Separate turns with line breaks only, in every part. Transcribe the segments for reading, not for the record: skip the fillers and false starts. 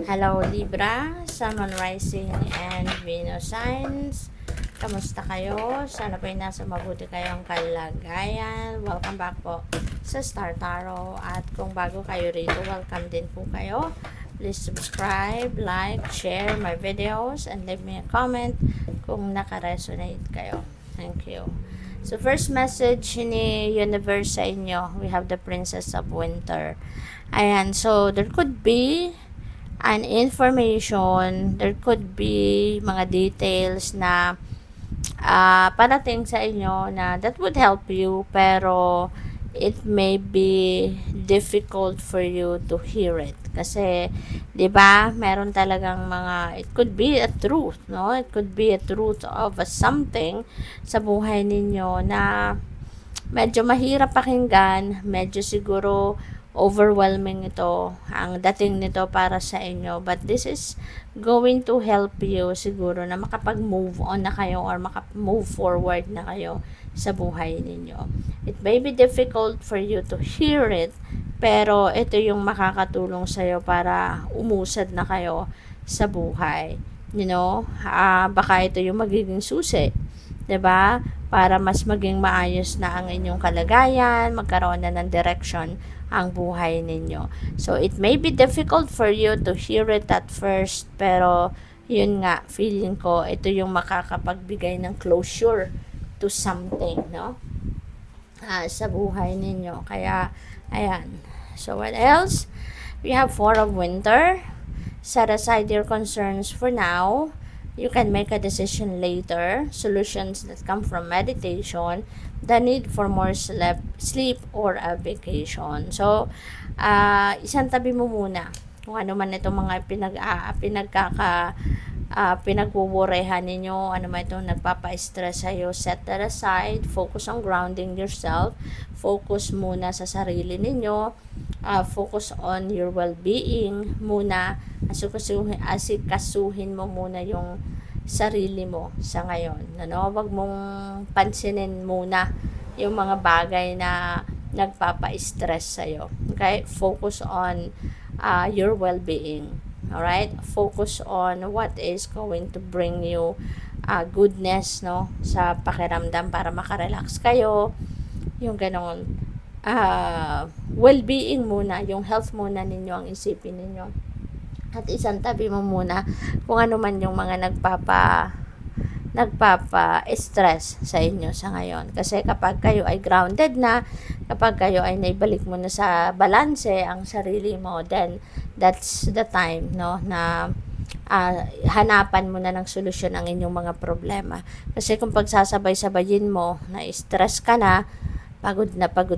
Hello Libra, Sun, Moon, Rising, and Venus signs. Kamusta kayo? Sana po'y nasa mabuti kayong kalagayan. Welcome back po sa Star Tarot. At kung bago kayo rito, welcome din po kayo. Please subscribe, like, share my videos, and leave me a comment kung naka-resonate kayo. Thank you. So, first message ni Universe sa inyo, we have the Princess of Winter. Ayan, so there could be an information, there could be mga details na parating sa inyo na that would help you, pero it may be difficult for you to hear it. Kasi, di ba, meron talagang mga, it could be a truth, no? It could be a truth of something sa buhay ninyo na medyo mahirap pakinggan, medyo siguro overwhelming ito, ang dating nito para sa inyo. But this is going to help you siguro na makapag-move on na kayo or makapag-move forward na kayo sa buhay ninyo. It may be difficult for you to hear it, pero ito yung makakatulong sa'yo para umusad na kayo sa buhay. You know, baka ito yung magiging susi, 'di ba? Para mas maging maayos na ang inyong kalagayan, magkaroon na ng direction ang buhay ninyo. So, it may be difficult for you to hear it at first, pero yun nga, feeling ko, ito yung makakapagbigay ng closure to something, no? Sa buhay ninyo. Kaya, ayan. So, what else? We have Four of Winter. Set aside your concerns for now. You can make a decision later. Solutions that come from meditation, the need for more sleep or a vacation. So, isang tabi mo muna kung ano man itong mga pinagwuwurehan ninyo, ano man itong nagpapa-stress sa'yo, set that aside, focus on grounding yourself, focus muna sa sarili ninyo, focus on your well-being muna, asikasuhin mo muna yung sarili mo sa ngayon. Ano? Wag mong pansinin muna yung mga bagay na nagpapa-stress sa'yo. Okay? Focus on your well-being. Alright? Focus on what is going to bring you goodness, no? Sa pakiramdam para makarelax kayo. Yung ganon. Well-being muna, yung health muna ninyo ang isipin ninyo. At isang tabi mo muna kung ano man yung mga nagpapa-stress sa inyo sa ngayon. Kasi kapag kayo ay grounded na, kapag kayo ay naibalik mo na sa balanse ang sarili mo, then that's the time, no, na hanapan mo na ng solusyon ang inyong mga problema. Kasi kung pagsasabay-sabayin mo, na stress ka na pagod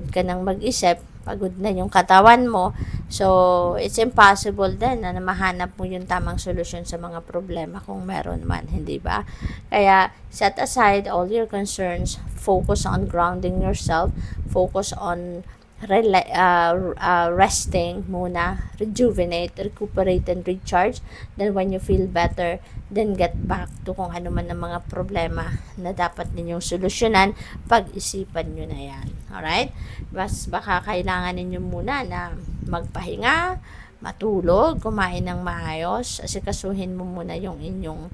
ka ng mag-isip, pagod na yung katawan mo, so it's impossible then na mahanap mo yung tamang solusyon sa mga problema kung meron man, hindi ba? Kaya set aside all your concerns, focus on grounding yourself, focus on resting muna, rejuvenate, recuperate, and recharge. Then when you feel better, then get back to kung ano man ang mga problema na dapat ninyong solusyonan, pag-isipan nyo na yan. Alright? Baka kailangan ninyo muna na magpahinga, matulog, kumain ng maayos, asikasuhin mo muna yung inyong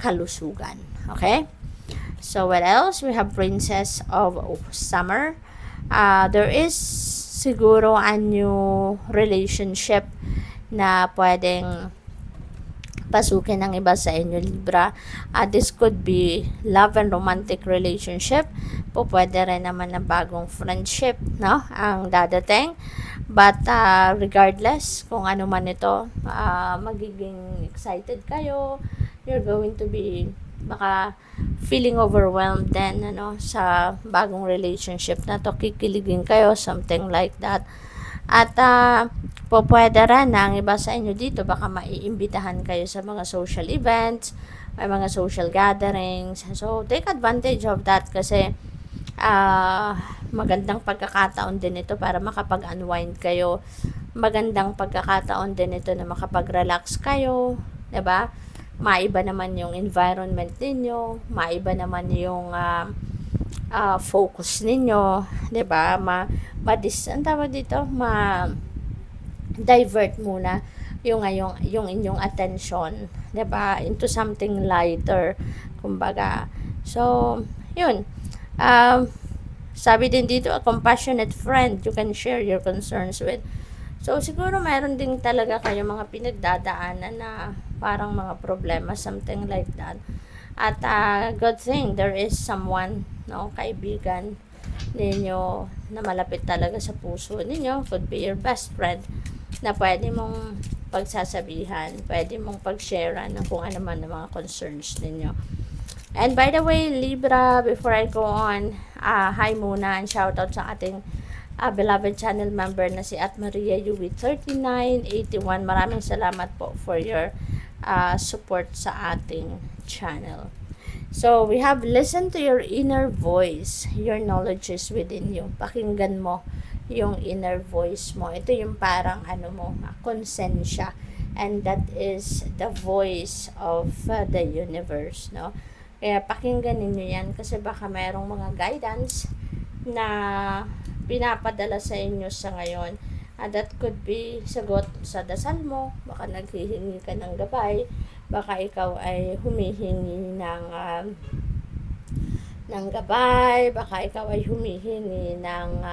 kalusugan. Okay? So what else? We have Princess of Summer. There is siguro a new relationship na pwedeng pasukin ng iba sa inyo, Libra. This could be love and romantic relationship. Pwede rin naman na bagong friendship, no? Ang dadating. But regardless kung ano man ito, magiging excited kayo. You're going to be baka feeling overwhelmed then, ano, sa bagong relationship na to, kikiligin kayo, something like that. At pwede rin na ang iba sa inyo dito, baka maiimbitahan kayo sa mga social events, may mga social gatherings. So, take advantage of that kasi magandang pagkakataon din ito para makapag-unwind kayo. Magandang pagkakataon din ito na makapag-relax kayo, 'di ba? Maiba naman yung environment ninyo, maiba naman yung focus ninyo, 'di ba? Ang tawag dito, divert muna yung inyong attention, 'di ba, into something lighter, kumbaga. So, yun. Um, Sabi din dito, a compassionate friend you can share your concerns with. So, siguro mayroon din talaga kayo mga pinagdadaanan na parang mga problema, something like that. At good thing, there is someone, no, kaibigan ninyo na malapit talaga sa puso ninyo. Could be your best friend na pwede mong pagsasabihan, pwede mong pag-sharean ng kung ano man ng mga concerns ninyo. And by the way, Libra, before I go on, hi muna and shoutout sa ating beloved channel member na si At Maria Yui 3981. Maraming salamat po for your support sa ating channel. So, we have listen to your inner voice. Your knowledge is within you. Pakinggan mo yung inner voice mo. Ito yung parang konsensya. And that is the voice of the universe, no? Kaya pakinggan ninyo yan kasi baka mayroong mga guidance na pinapadala sa inyo sa ngayon. That could be sagot sa dasal mo, baka naghihingi ka ng gabay, baka ikaw ay humihingi ng gabay, baka ikaw ay humihingi ng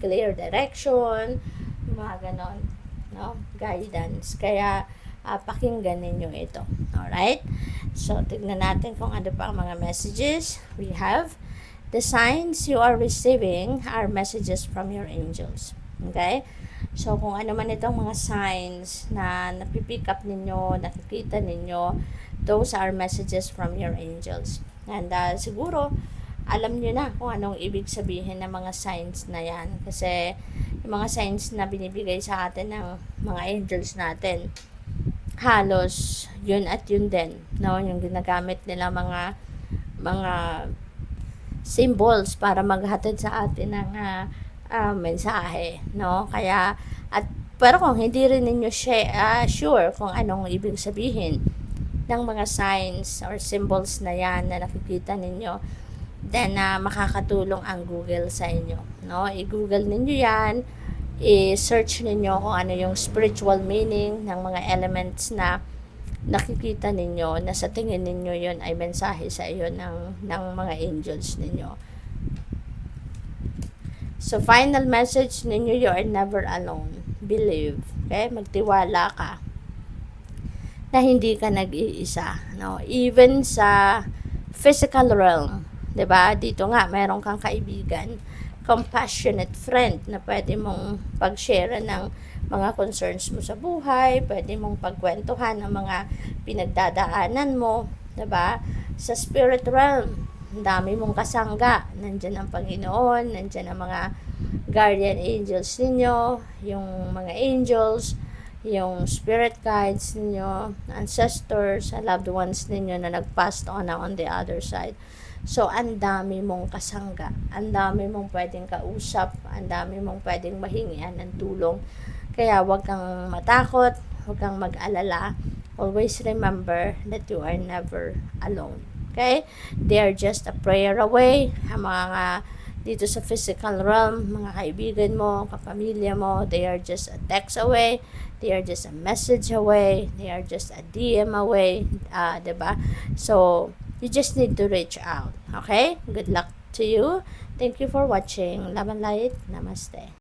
clear direction, mga ganon, no? Guidance. Kaya pakinggan ninyo ito. Alright? So, tignan natin kung ano pa ang mga messages. We have the signs you are receiving are messages from your angels. Okay? So, kung ano man itong mga signs na napipick up ninyo, nakikita ninyo, those are messages from your angels. And siguro, alam nyo na kung anong ibig sabihin ng mga signs na yan. Kasi, yung mga signs na binibigay sa atin ng mga angels natin, halos yun at yun din, no? Yung ginagamit nila mga symbols para maghatid sa atin ng mensahe, no? Kaya pero kung hindi rin ninyo sure kung anong ibig sabihin ng mga signs or symbols na yan na nakikita ninyo, then makakatulong ang Google sa inyo, no? I-Google ninyo yan, i-search ninyo kung ano yung spiritual meaning ng mga elements na nakikita ninyo, na sa tingin ninyo yun ay mensahe sa iyo ng mga angels ninyo. So, final message ninyo, you are never alone. Believe. Okay? Magtiwala ka na hindi ka nag-iisa. No? Even sa physical realm, 'di ba? Dito nga, meron kang kaibigan, compassionate friend na pwede mong pag-share ng mga concerns mo sa buhay, pwede mong pagkwentuhan ng mga pinagdadaanan mo, 'di ba? Sa spirit realm, ang dami mong kasangga. Nandiyan ang Panginoon, nandiyan ang mga guardian angels ninyo, yung mga angels, yung spirit guides ninyo, ancestors, loved ones ninyo na nag-passed on the other side. So, ang dami mong kasangga, ang dami mong pwedeng kausap, ang dami mong pwedeng mahingian ng tulong. Kaya huwag kang matakot, huwag kang mag-alala. Always remember that you are never alone. Okay? They are just a prayer away. Ang mga dito sa physical realm, mga kaibigan mo, kapamilya mo, they are just a text away. They are just a message away. They are just a DM away. Diba? So, you just need to reach out. Okay? Good luck to you. Thank you for watching. Love and light. Namaste.